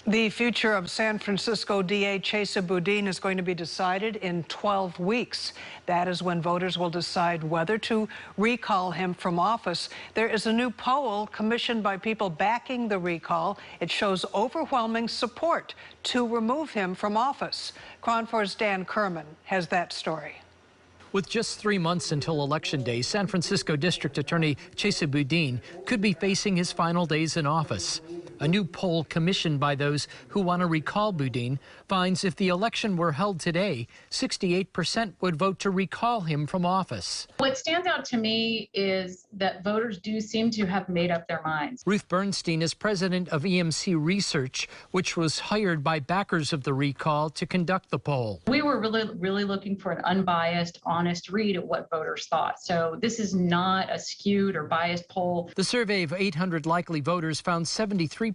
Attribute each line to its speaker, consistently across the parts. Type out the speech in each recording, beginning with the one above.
Speaker 1: The future of San Francisco DA Chesa Boudin is going to be decided in 12 weeks. That is when voters will decide whether to recall him from office. There is a new poll commissioned by people backing the recall. It shows overwhelming support to remove him from office. KRON 4's Dan Kerman has that story.
Speaker 2: With just 3 months until Election Day, San Francisco District Attorney Chesa Boudin could be facing his final days in office. A new poll commissioned by those who want to recall Boudin finds if the election were held today, 68% would vote to recall him from office.
Speaker 3: What stands out to me is that voters do seem to have made up their minds.
Speaker 2: Ruth Bernstein is president of EMC Research, which was hired by backers of the recall to conduct the poll.
Speaker 3: We were really looking for an unbiased, honest read at what voters thought. So this is not a skewed or biased poll.
Speaker 2: The survey of 800 likely voters found 73%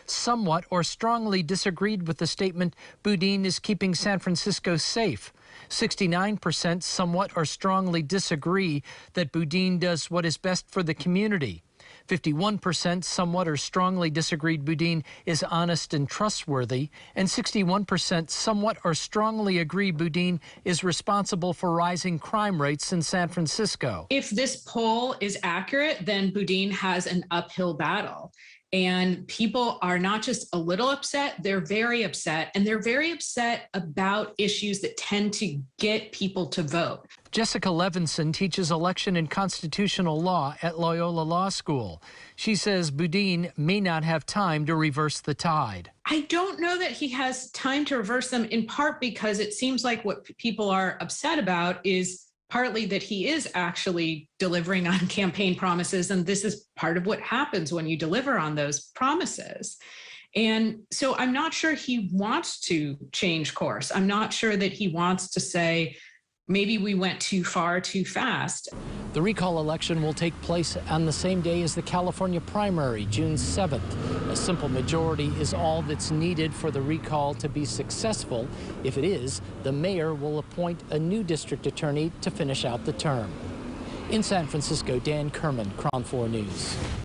Speaker 2: somewhat or strongly disagreed with the statement Boudin is keeping San Francisco safe. 69% somewhat or strongly disagree that Boudin does what is best for the community. 51% somewhat or strongly disagreed Boudin is honest and trustworthy, and 61% somewhat or strongly agree Boudin is responsible for rising crime rates in San Francisco.
Speaker 4: If this poll is accurate, then Boudin has an uphill battle. And people are not just a little upset, they're very upset. And they're very upset about issues that tend to get people to vote.
Speaker 2: Jessica Levinson teaches election and constitutional law at Loyola Law School. She says Boudin may not have time to reverse the tide.
Speaker 4: I don't know that he has time to reverse them, in part because it seems like what people are upset about is partly that he is actually delivering on campaign promises, and this is part of what happens when you deliver on those promises. And so I'm not sure he wants to change course. I'm not sure that he wants to say, maybe we went too far too fast.
Speaker 2: The recall election will take place on the same day as the California primary, June 7th. A simple majority is all that's needed for the recall to be successful. If it is, the mayor will appoint a new district attorney to finish out the term. In San Francisco, Dan Kerman, KRON 4 News.